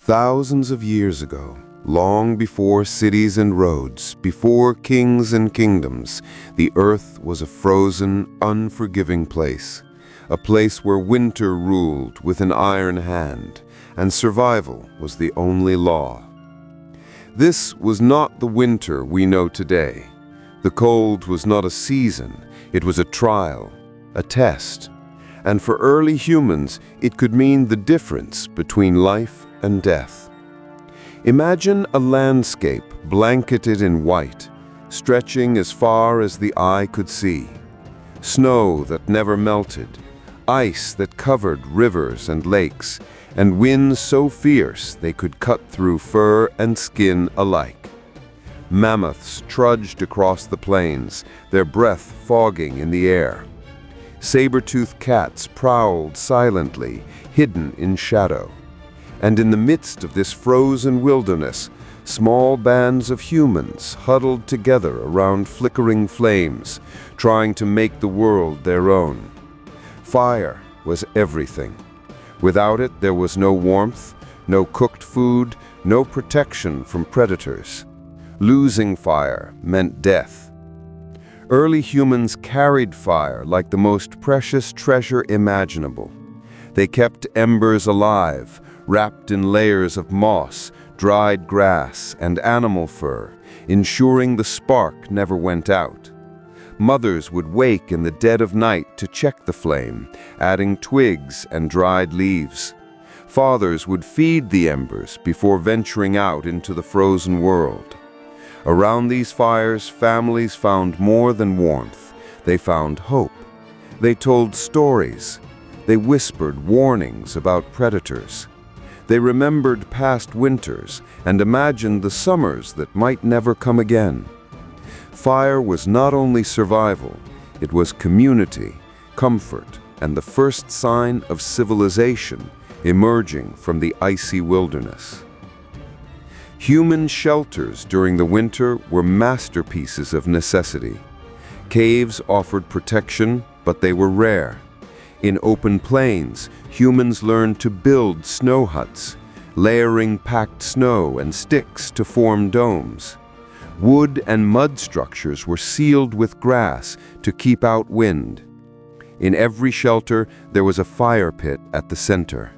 Thousands of years ago, long before cities and roads, before kings and kingdoms, the earth was a frozen, unforgiving place. A place where winter ruled with an iron hand, and survival was the only law. This was not the winter we know today. The cold was not a season, it was a trial, a test. And for early humans, it could mean the difference between life and death. Imagine a landscape blanketed in white, stretching as far as the eye could see. Snow that never melted, ice that covered rivers and lakes, and winds so fierce they could cut through fur and skin alike. Mammoths trudged across the plains, their breath fogging in the air. Saber-toothed cats prowled silently, hidden in shadow. And in the midst of this frozen wilderness, small bands of humans huddled together around flickering flames, trying to make the world their own. Fire was everything. Without it, there was no warmth, no cooked food, no protection from predators. Losing fire meant death. Early humans carried fire like the most precious treasure imaginable. They kept embers alive, wrapped in layers of moss, dried grass, and animal fur, ensuring the spark never went out. Mothers would wake in the dead of night to check the flame, adding twigs and dried leaves. Fathers would feed the embers before venturing out into the frozen world. Around these fires, families found more than warmth. They found hope. They told stories. They whispered warnings about predators. They remembered past winters and imagined the summers that might never come again. Fire was not only survival, it was community, comfort, and the first sign of civilization emerging from the icy wilderness. Human shelters during the winter were masterpieces of necessity. Caves offered protection, but they were rare. In open plains, humans learned to build snow huts, layering packed snow and sticks to form domes. Wood and mud structures were sealed with grass to keep out wind. In every shelter, there was a fire pit at the center.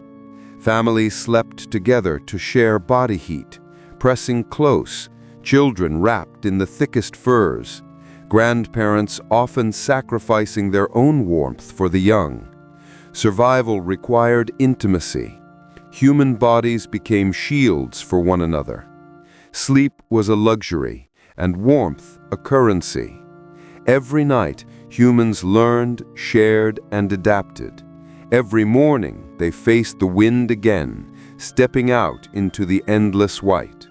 Families slept together to share body heat, pressing close, children wrapped in the thickest furs, grandparents often sacrificing their own warmth for the young. Survival required intimacy. Human bodies became shields for one another. Sleep was a luxury, and warmth a currency. Every night, humans learned, shared, and adapted. Every morning, they faced the wind again, stepping out into the endless white.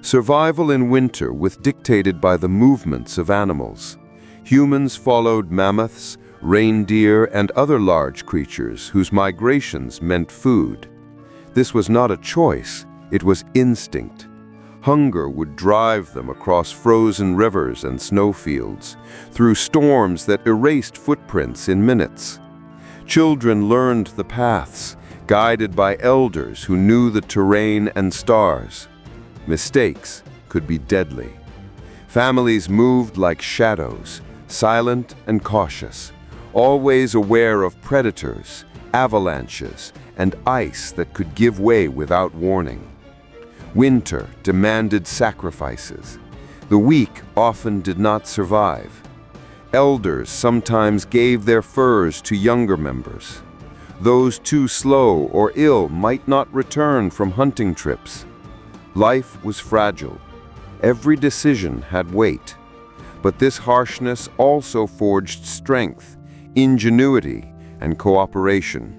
Survival in winter was dictated by the movements of animals. Humans followed mammoths, reindeer, and other large creatures whose migrations meant food. This was not a choice, it was instinct. Hunger would drive them across frozen rivers and snowfields, through storms that erased footprints in minutes. Children learned the paths, guided by elders who knew the terrain and stars. Mistakes could be deadly. Families moved like shadows, silent and cautious, always aware of predators, avalanches, and ice that could give way without warning. Winter demanded sacrifices. The weak often did not survive. Elders sometimes gave their furs to younger members. Those too slow or ill might not return from hunting trips. Life was fragile. Every decision had weight. But this harshness also forged strength, ingenuity, and cooperation.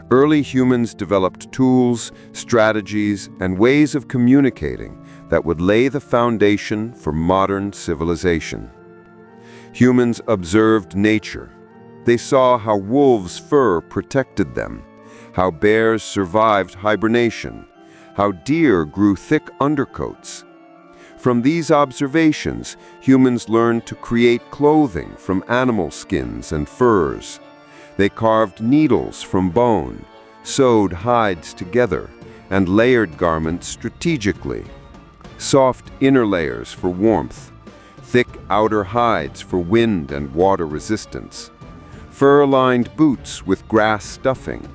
Early humans developed tools, strategies, and ways of communicating that would lay the foundation for modern civilization. Humans observed nature. They saw how wolves' fur protected them, how bears survived hibernation, how deer grew thick undercoats. From these observations, humans learned to create clothing from animal skins and furs. They carved needles from bone, sewed hides together, and layered garments strategically. Soft inner layers for warmth, thick outer hides for wind and water resistance, fur-lined boots with grass stuffing,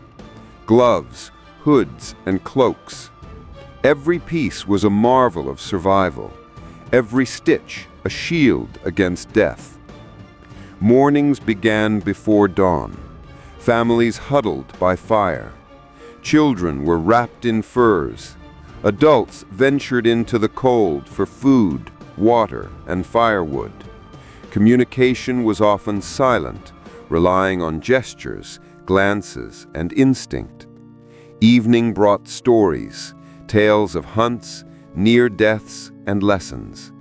gloves, hoods, and cloaks. Every piece was a marvel of survival, every stitch a shield against death. Mornings began before dawn, families huddled by fire. Children were wrapped in furs. Adults ventured into the cold for food, water, and firewood. Communication was often silent, relying on gestures, glances, and instinct. Evening brought stories, tales of hunts, near deaths, and lessons.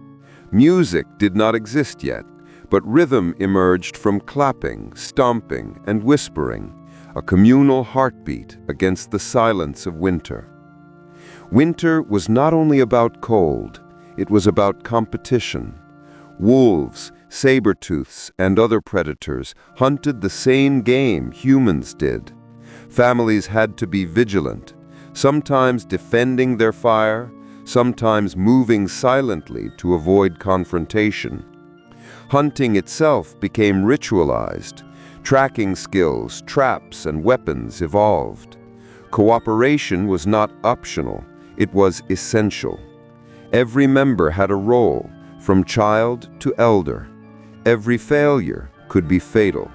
Music did not exist yet, but rhythm emerged from clapping, stomping, and whispering, a communal heartbeat against the silence of winter. Winter was not only about cold, it was about competition. Wolves, saber-tooths, and other predators hunted the same game humans did. Families had to be vigilant, sometimes defending their fire, sometimes moving silently to avoid confrontation. Hunting itself became ritualized. Tracking skills, traps, and weapons evolved. Cooperation was not optional, it was essential. Every member had a role, from child to elder. Every failure could be fatal.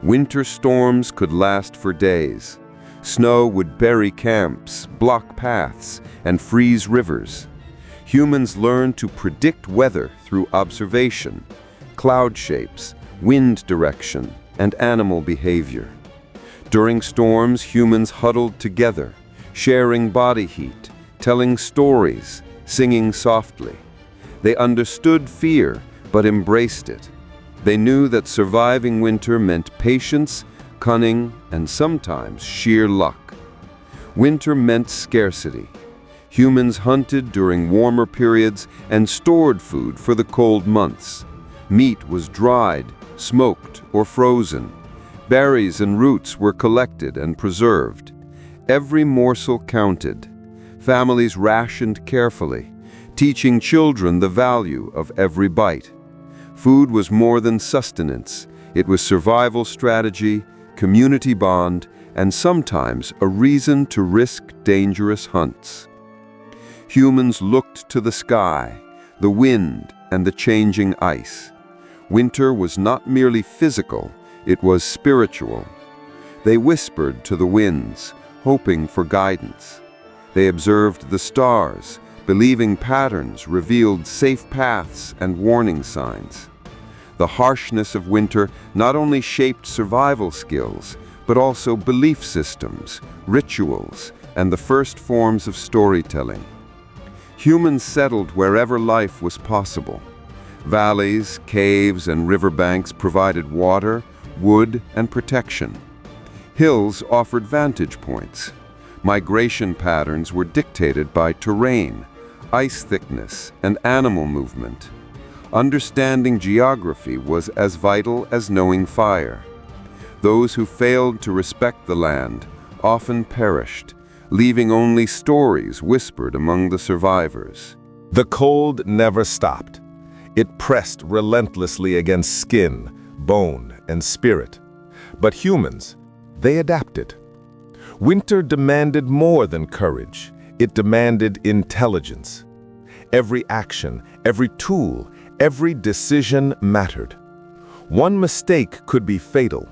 Winter storms could last for days. Snow would bury camps, block paths, and freeze rivers. Humans learned to predict weather through observation, cloud shapes, wind direction, and animal behavior. During storms, humans huddled together, sharing body heat, telling stories, singing softly. They understood fear, but embraced it. They knew that surviving winter meant patience, cunning, and sometimes sheer luck. Winter meant scarcity. Humans hunted during warmer periods and stored food for the cold months. Meat was dried, smoked, or frozen. Berries and roots were collected and preserved. Every morsel counted. Families rationed carefully, teaching children the value of every bite. Food was more than sustenance. It was survival strategy, community bond, and sometimes a reason to risk dangerous hunts. Humans looked to the sky, the wind, and the changing ice. Winter was not merely physical, it was spiritual. They whispered to the winds, hoping for guidance. They observed the stars, believing patterns revealed safe paths and warning signs. The harshness of winter not only shaped survival skills, but also belief systems, rituals, and the first forms of storytelling. Humans settled wherever life was possible. Valleys, caves, and riverbanks provided water, wood, and protection. Hills offered vantage points. Migration patterns were dictated by terrain, ice thickness, and animal movement. Understanding geography was as vital as knowing fire. Those who failed to respect the land often perished, leaving only stories whispered among the survivors. The cold never stopped. It pressed relentlessly against skin, bone, and spirit. But humans, they adapted. Winter demanded more than courage. It demanded intelligence. Every action, every tool, every decision mattered. One mistake could be fatal,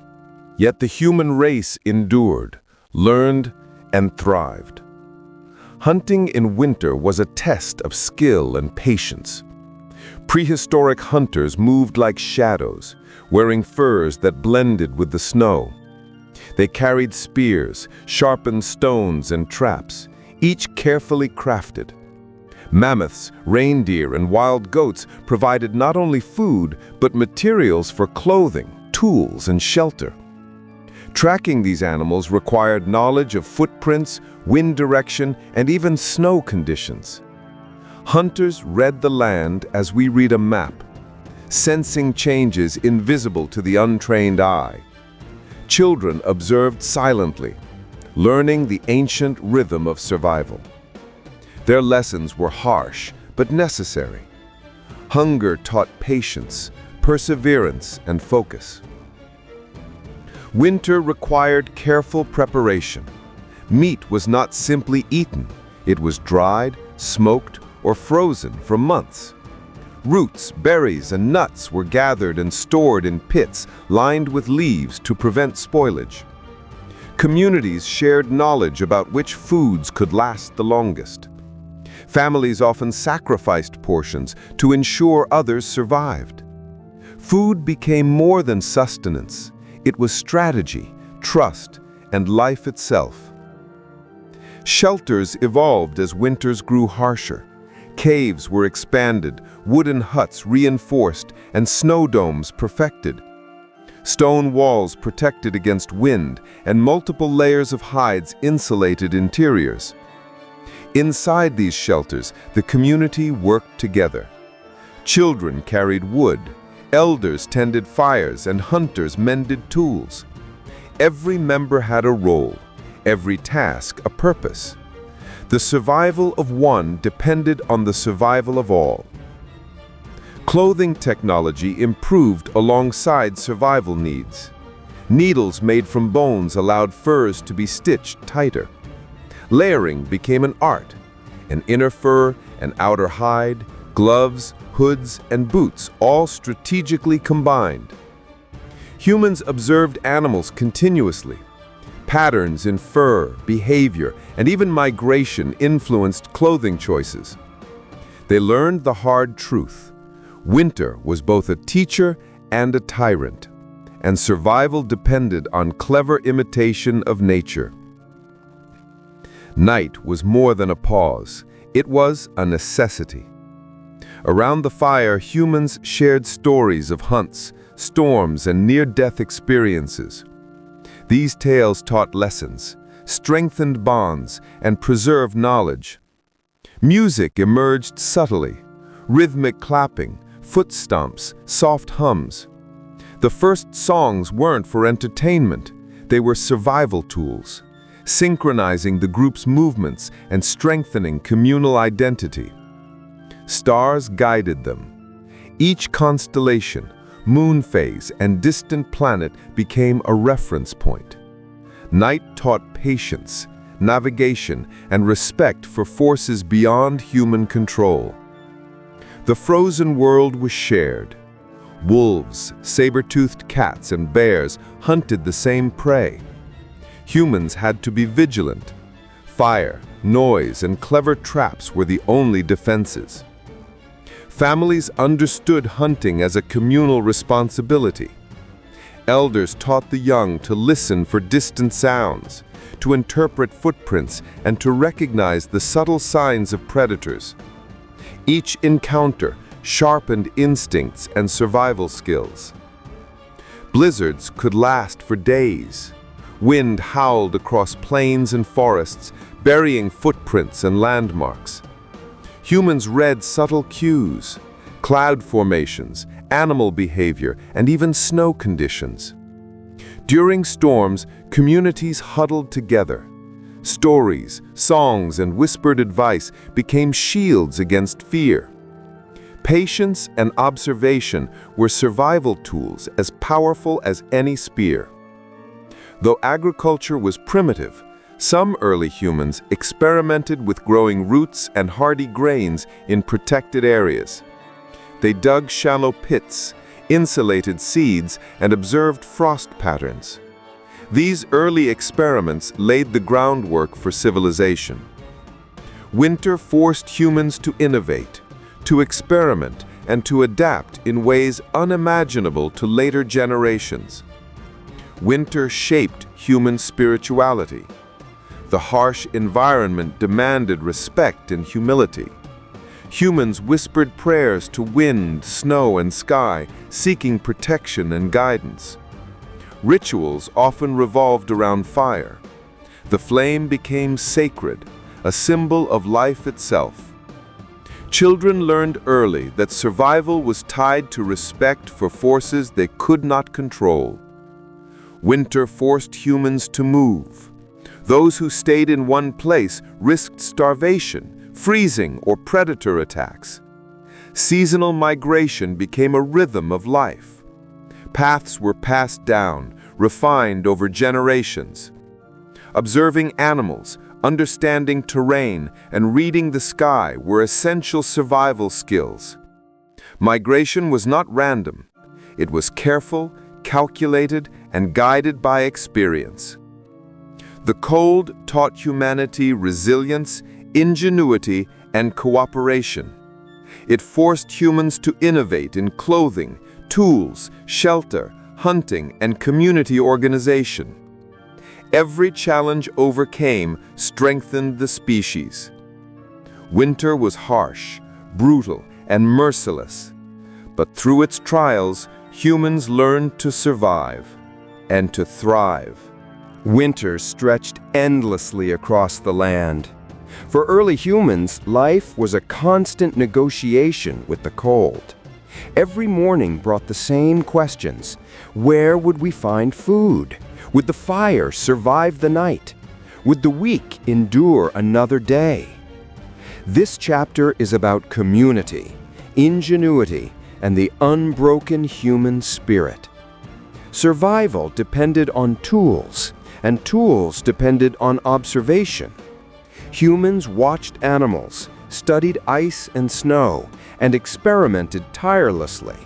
yet the human race endured, learned, and thrived. Hunting in winter was a test of skill and patience. Prehistoric hunters moved like shadows, wearing furs that blended with the snow. They carried spears, sharpened stones, and traps, each carefully crafted. Mammoths, reindeer, and wild goats provided not only food, but materials for clothing, tools, and shelter. Tracking these animals required knowledge of footprints, wind direction, and even snow conditions. Hunters read the land as we read a map, sensing changes invisible to the untrained eye. Children observed silently. learning the ancient rhythm of survival. Their lessons were harsh but necessary. Hunger taught patience, perseverance, and focus. Winter required careful preparation. Meat was not simply eaten, it was dried, smoked, or frozen for months. Roots, berries, and nuts were gathered and stored in pits lined with leaves to prevent spoilage. Communities shared knowledge about which foods could last the longest. Families often sacrificed portions to ensure others survived. Food became more than sustenance. It was strategy, trust, and life itself. Shelters evolved as winters grew harsher. Caves were expanded, wooden huts reinforced, and snow domes perfected. Stone walls protected against wind, and multiple layers of hides insulated interiors. Inside these shelters, the community worked together. Children carried wood, elders tended fires, and hunters mended tools. Every member had a role, every task a purpose. The survival of one depended on the survival of all. Clothing technology improved alongside survival needs. Needles made from bones allowed furs to be stitched tighter. Layering became an art. An inner fur, an outer hide, gloves, hoods, and boots all strategically combined. Humans observed animals continuously. Patterns in fur, behavior, and even migration influenced clothing choices. They learned the hard truth. Winter was both a teacher and a tyrant, and survival depended on clever imitation of nature. Night was more than a pause. It was a necessity. Around the fire, humans shared stories of hunts, storms, and near-death experiences. These tales taught lessons, strengthened bonds, and preserved knowledge. Music emerged subtly, rhythmic clapping, foot stomps, soft hums. The first songs weren't for entertainment, they were survival tools, synchronizing the group's movements and strengthening communal identity. Stars guided them. Each constellation, moon phase, and distant planet became a reference point. Night taught patience, navigation, and respect for forces beyond human control. The frozen world was shared. Wolves, saber-toothed cats, and bears hunted the same prey. Humans had to be vigilant. Fire, noise, and clever traps were the only defenses. Families understood hunting as a communal responsibility. Elders taught the young to listen for distant sounds, to interpret footprints, and to recognize the subtle signs of predators. Each encounter sharpened instincts and survival skills. Blizzards could last for days. Wind howled across plains and forests, burying footprints and landmarks. Humans read subtle cues, cloud formations, animal behavior, and even snow conditions. During storms, communities huddled together. Stories, songs, and whispered advice became shields against fear. Patience and observation were survival tools as powerful as any spear. Though agriculture was primitive, some early humans experimented with growing roots and hardy grains in protected areas. They dug shallow pits, insulated seeds, and observed frost patterns. These early experiments laid the groundwork for civilization. Winter forced humans to innovate, to experiment, and to adapt in ways unimaginable to later generations. Winter shaped human spirituality. The harsh environment demanded respect and humility. Humans whispered prayers to wind, snow, and sky, seeking protection and guidance. Rituals often revolved around fire. The flame became sacred, a symbol of life itself. Children learned early that survival was tied to respect for forces they could not control. Winter forced humans to move. Those who stayed in one place risked starvation, freezing, or predator attacks. Seasonal migration became a rhythm of life. Paths were passed down, refined over generations. Observing animals, understanding terrain, and reading the sky were essential survival skills. Migration was not random. It was careful, calculated, and guided by experience. The cold taught humanity resilience, ingenuity, and cooperation. It forced humans to innovate in clothing, tools, shelter, hunting, and community organization. Every challenge overcame strengthened the species. Winter was harsh, brutal, and merciless. But through its trials, humans learned to survive and to thrive. Winter stretched endlessly across the land. For early humans, life was a constant negotiation with the cold. Every morning brought the same questions. Where would we find food? Would the fire survive the night? Would the weak endure another day? This chapter is about community, ingenuity, and the unbroken human spirit. Survival depended on tools, and tools depended on observation. Humans watched animals, studied ice and snow, and experimented tirelessly.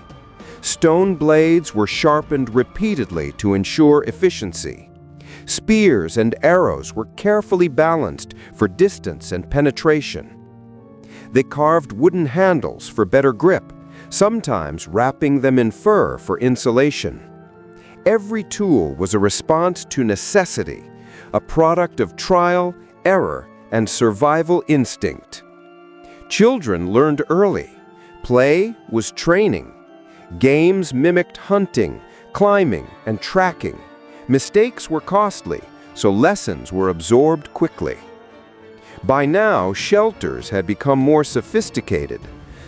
Stone blades were sharpened repeatedly to ensure efficiency. Spears and arrows were carefully balanced for distance and penetration. They carved wooden handles for better grip, sometimes wrapping them in fur for insulation. Every tool was a response to necessity, a product of trial, error, and survival instinct. Children learned early. Play was training. Games mimicked hunting, climbing, and tracking. Mistakes were costly, so lessons were absorbed quickly. By now, shelters had become more sophisticated.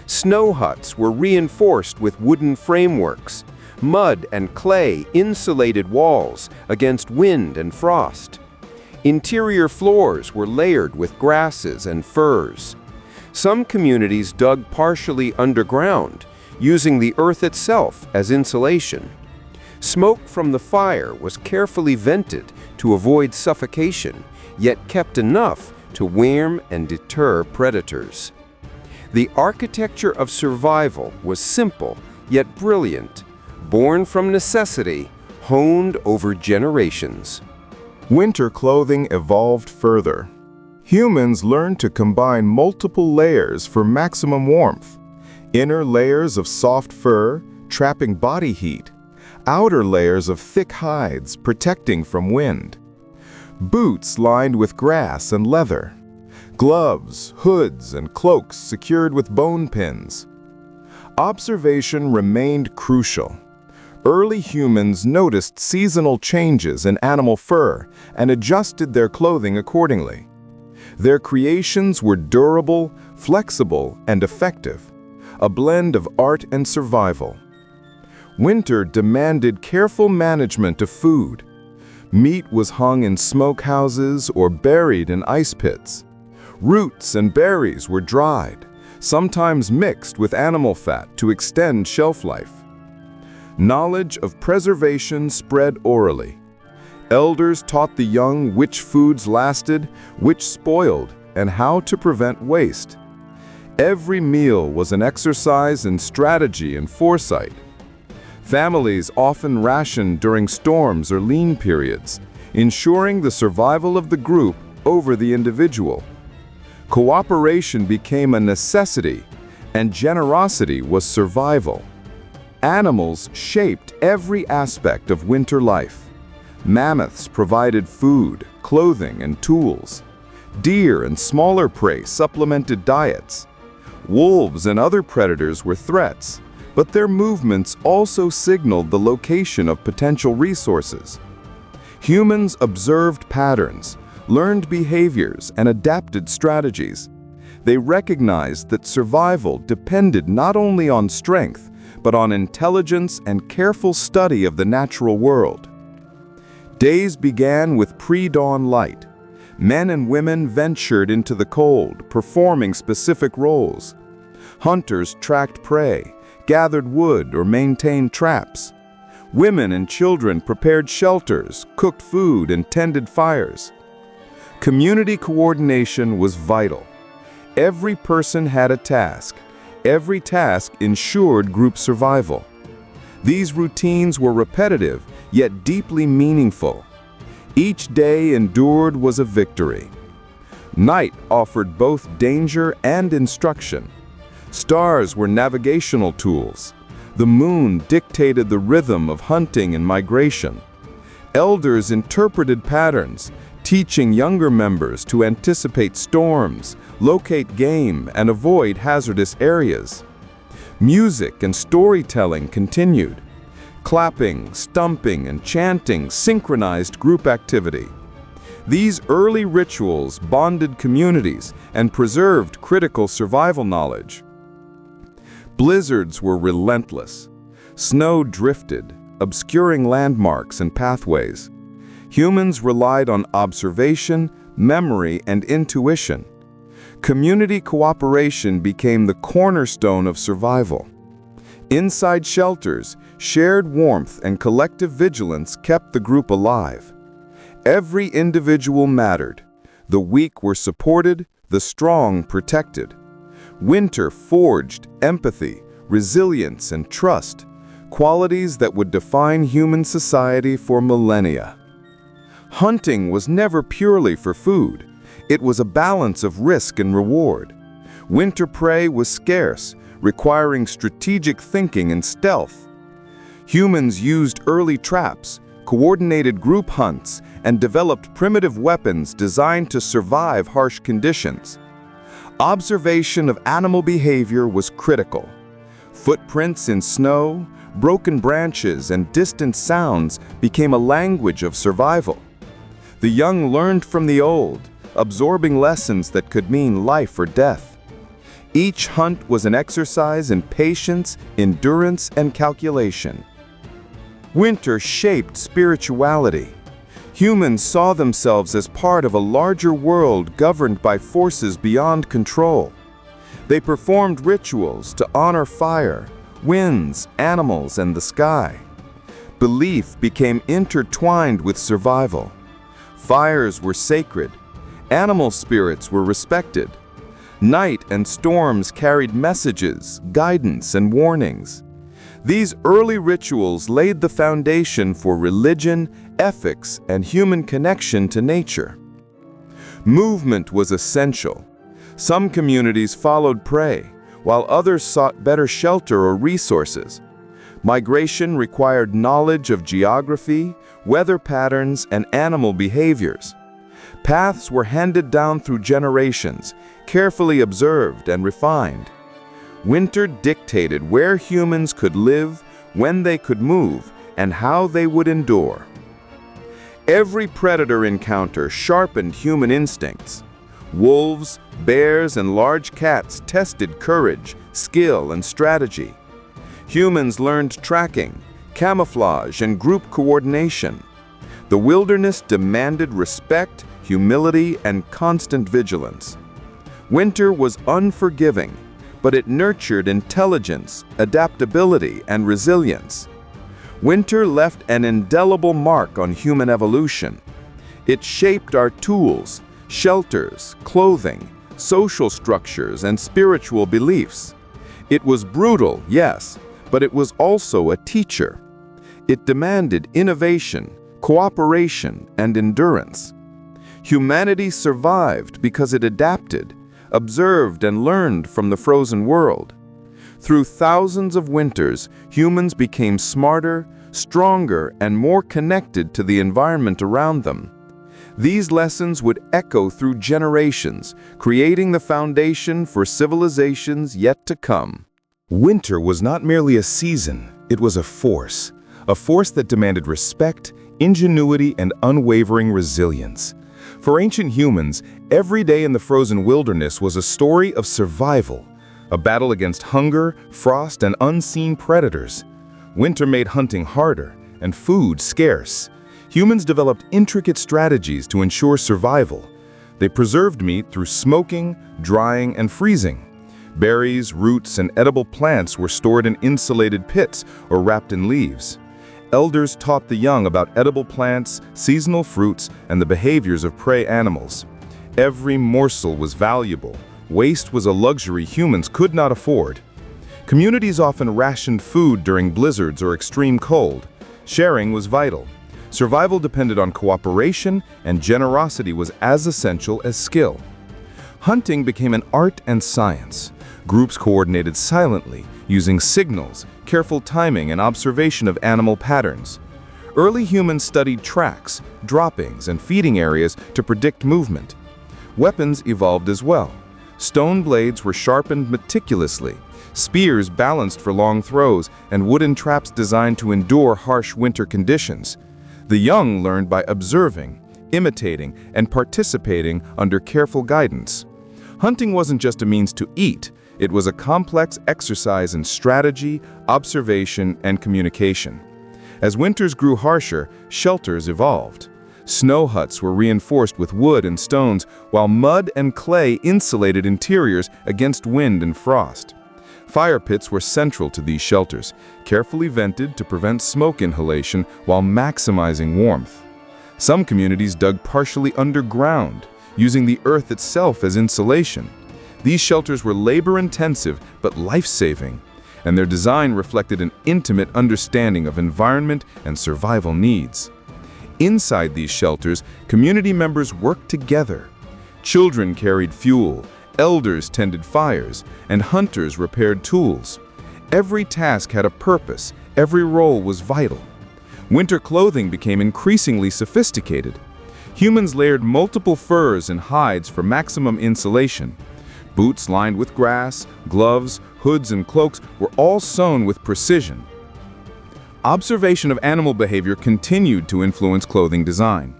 Snow huts were reinforced with wooden frameworks. Mud and clay insulated walls against wind and frost. Interior floors were layered with grasses and furs. Some communities dug partially underground, using the earth itself as insulation. Smoke from the fire was carefully vented to avoid suffocation, yet kept enough to warm and deter predators. The architecture of survival was simple yet brilliant, born from necessity, honed over generations. Winter clothing evolved further. Humans learned to combine multiple layers for maximum warmth. Inner layers of soft fur, trapping body heat. Outer layers of thick hides, protecting from wind. Boots lined with grass and leather. Gloves, hoods, and cloaks secured with bone pins. Observation remained crucial. Early humans noticed seasonal changes in animal fur and adjusted their clothing accordingly. Their creations were durable, flexible, and effective, a blend of art and survival. Winter demanded careful management of food. Meat was hung in smokehouses or buried in ice pits. Roots and berries were dried, sometimes mixed with animal fat to extend shelf life. Knowledge of preservation spread orally. Elders taught the young which foods lasted, which spoiled, and how to prevent waste. Every meal was an exercise in strategy and foresight. Families often rationed during storms or lean periods, ensuring the survival of the group over the individual. Cooperation became a necessity, and generosity was survival. Animals shaped every aspect of winter life. Mammoths provided food, clothing, and tools. Deer and smaller prey supplemented diets. Wolves and other predators were threats, but their movements also signaled the location of potential resources. Humans observed patterns, learned behaviors, and adapted strategies. They recognized that survival depended not only on strength, but on intelligence and careful study of the natural world. Days began with pre-dawn light. Men and women ventured into the cold, performing specific roles. Hunters tracked prey, gathered wood, or maintained traps. Women and children prepared shelters, cooked food, and tended fires. Community coordination was vital. Every person had a task. Every task ensured group survival. These routines were repetitive, yet deeply meaningful. Each day endured was a victory. Night offered both danger and instruction. Stars were navigational tools. The moon dictated the rhythm of hunting and migration. Elders interpreted patterns, teaching younger members to anticipate storms, locate game, and avoid hazardous areas. Music and storytelling continued. Clapping, stumping, and chanting synchronized group activity. These early rituals bonded communities and preserved critical survival knowledge. Blizzards were relentless. Snow drifted, obscuring landmarks and pathways. Humans relied on observation, memory, and intuition. Community cooperation became the cornerstone of survival. Inside shelters, shared warmth and collective vigilance kept the group alive. Every individual mattered. The weak were supported, the strong protected. Winter forged empathy, resilience, and trust, qualities that would define human society for millennia. Hunting was never purely for food. It was a balance of risk and reward. Winter prey was scarce, requiring strategic thinking and stealth. Humans used early traps, coordinated group hunts, and developed primitive weapons designed to survive harsh conditions. Observation of animal behavior was critical. Footprints in snow, broken branches, and distant sounds became a language of survival. The young learned from the old, absorbing lessons that could mean life or death. Each hunt was an exercise in patience, endurance, and calculation. Winter shaped spirituality. Humans saw themselves as part of a larger world governed by forces beyond control. They performed rituals to honor fire, winds, animals, and the sky. Belief became intertwined with survival. Fires were sacred. Animal spirits were respected. Night and storms carried messages, guidance, and warnings. These early rituals laid the foundation for religion, ethics, and human connection to nature. Movement was essential. Some communities followed prey, while others sought better shelter or resources. Migration required knowledge of geography, weather patterns, and animal behaviors. Paths were handed down through generations, carefully observed and refined. Winter dictated where humans could live, when they could move, and how they would endure. Every predator encounter sharpened human instincts. Wolves, bears, and large cats tested courage, skill, and strategy. Humans learned tracking, camouflage, and group coordination. The wilderness demanded respect, humility, and constant vigilance. Winter was unforgiving, but it nurtured intelligence, adaptability, and resilience. Winter left an indelible mark on human evolution. It shaped our tools, shelters, clothing, social structures, and spiritual beliefs. It was brutal, yes, but it was also a teacher. It demanded innovation, cooperation, and endurance. Humanity survived because it adapted, observed, and learned from the frozen world. Through thousands of winters, humans became smarter, stronger, and more connected to the environment around them. These lessons would echo through generations, creating the foundation for civilizations yet to come. Winter was not merely a season, it was a force that demanded respect, ingenuity, and unwavering resilience. For ancient humans, every day in the frozen wilderness was a story of survival, a battle against hunger, frost, and unseen predators. Winter made hunting harder and food scarce. Humans developed intricate strategies to ensure survival, They preserved meat through smoking, drying, and freezing. Berries, roots, and edible plants were stored in insulated pits or wrapped in leaves. Elders taught the young about edible plants, seasonal fruits, and the behaviors of prey animals. Every morsel was valuable. Waste was a luxury humans could not afford. Communities often rationed food during blizzards or extreme cold. Sharing was vital. Survival depended on cooperation, and generosity was as essential as skill. Hunting became an art and science. Groups coordinated silently, using signals, careful timing, and observation of animal patterns. Early humans studied tracks, droppings, and feeding areas to predict movement. Weapons evolved as well. Stone blades were sharpened meticulously, spears balanced for long throws, and wooden traps designed to endure harsh winter conditions. The young learned by observing, imitating, and participating under careful guidance. Hunting wasn't just a means to eat, it was a complex exercise in strategy, observation, and communication. As winters grew harsher, shelters evolved. Snow huts were reinforced with wood and stones, while mud and clay insulated interiors against wind and frost. Fire pits were central to these shelters, carefully vented to prevent smoke inhalation while maximizing warmth. Some communities dug partially underground, using the earth itself as insulation. These shelters were labor-intensive but life-saving, and their design reflected an intimate understanding of environment and survival needs. Inside these shelters, community members worked together. Children carried fuel, elders tended fires, and hunters repaired tools. Every task had a purpose, every role was vital. Winter clothing became increasingly sophisticated. Humans layered multiple furs and hides for maximum insulation. Boots lined with grass, gloves, hoods, and cloaks were all sewn with precision. Observation of animal behavior continued to influence clothing design.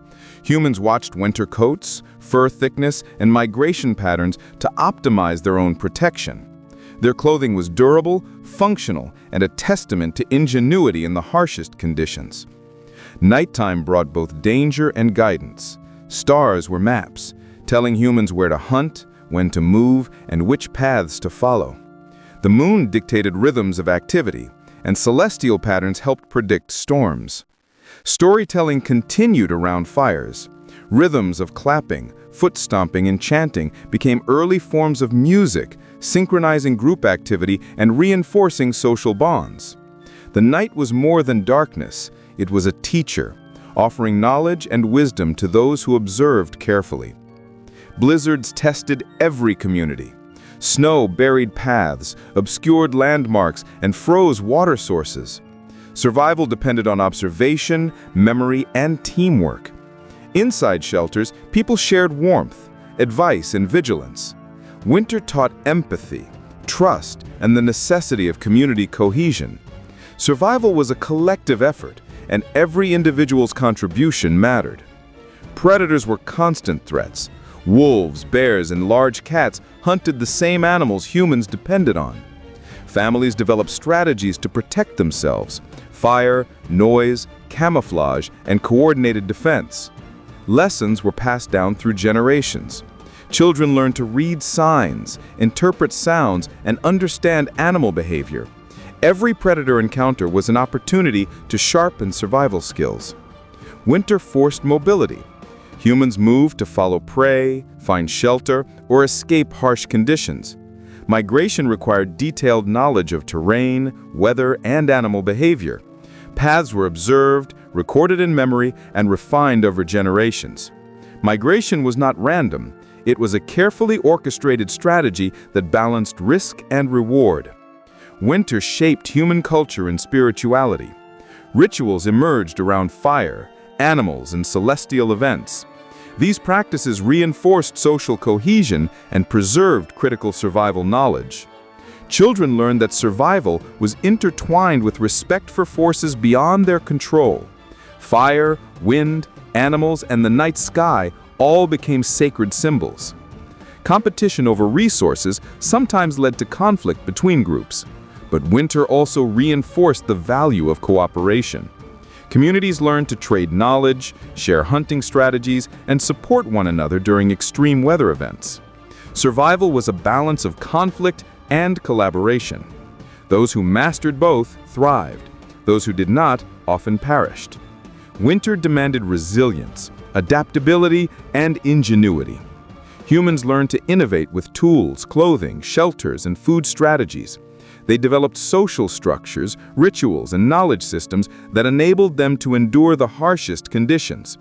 Humans watched winter coats, fur thickness, and migration patterns to optimize their own protection. Their clothing was durable, functional, and a testament to ingenuity in the harshest conditions. Nighttime brought both danger and guidance. Stars were maps, telling humans where to hunt, when to move, and which paths to follow. The moon dictated rhythms of activity, and celestial patterns helped predict storms. Storytelling continued around fires. Rhythms of clapping, foot stomping, and chanting became early forms of music, synchronizing group activity and reinforcing social bonds. The night was more than darkness, it was a teacher, offering knowledge and wisdom to those who observed carefully. Blizzards tested every community. Snow buried paths, obscured landmarks, and froze water sources. Survival depended on observation, memory, and teamwork. Inside shelters, people shared warmth, advice, and vigilance. Winter taught empathy, trust, and the necessity of community cohesion. Survival was a collective effort, and every individual's contribution mattered. Predators were constant threats. Wolves, bears, and large cats hunted the same animals humans depended on. Families developed strategies to protect themselves: fire, noise, camouflage, and coordinated defense. Lessons were passed down through generations. Children learned to read signs, interpret sounds, and understand animal behavior. Every predator encounter was an opportunity to sharpen survival skills. Winter forced mobility. Humans moved to follow prey, find shelter, or escape harsh conditions. Migration required detailed knowledge of terrain, weather, and animal behavior. Paths were observed, recorded in memory, and refined over generations. Migration was not random. It was a carefully orchestrated strategy that balanced risk and reward. Winter shaped human culture and spirituality. Rituals emerged around fire, animals, and celestial events. These practices reinforced social cohesion and preserved critical survival knowledge. Children learned that survival was intertwined with respect for forces beyond their control. Fire, wind, animals, and the night sky all became sacred symbols. Competition over resources sometimes led to conflict between groups, but winter also reinforced the value of cooperation. Communities learned to trade knowledge, share hunting strategies, and support one another during extreme weather events. Survival was a balance of conflict and collaboration. Those who mastered both thrived. Those who did not often perished. Winter demanded resilience, adaptability, and ingenuity. Humans learned to innovate with tools, clothing, shelters, and food strategies. They developed social structures, rituals, and knowledge systems that enabled them to endure the harshest conditions.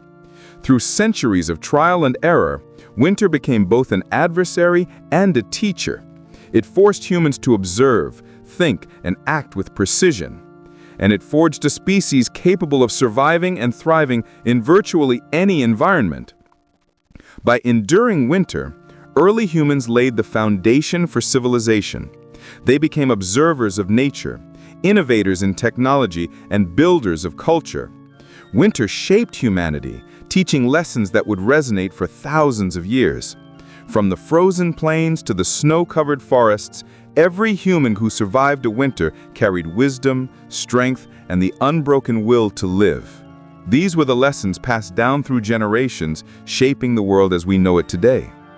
Through centuries of trial and error, winter became both an adversary and a teacher. It forced humans to observe, think, and act with precision. And it forged a species capable of surviving and thriving in virtually any environment. By enduring winter, early humans laid the foundation for civilization. They became observers of nature, innovators in technology, and builders of culture. Winter shaped humanity, teaching lessons that would resonate for thousands of years. From the frozen plains to the snow-covered forests, every human who survived a winter carried wisdom, strength, and the unbroken will to live. These were the lessons passed down through generations, shaping the world as we know it today.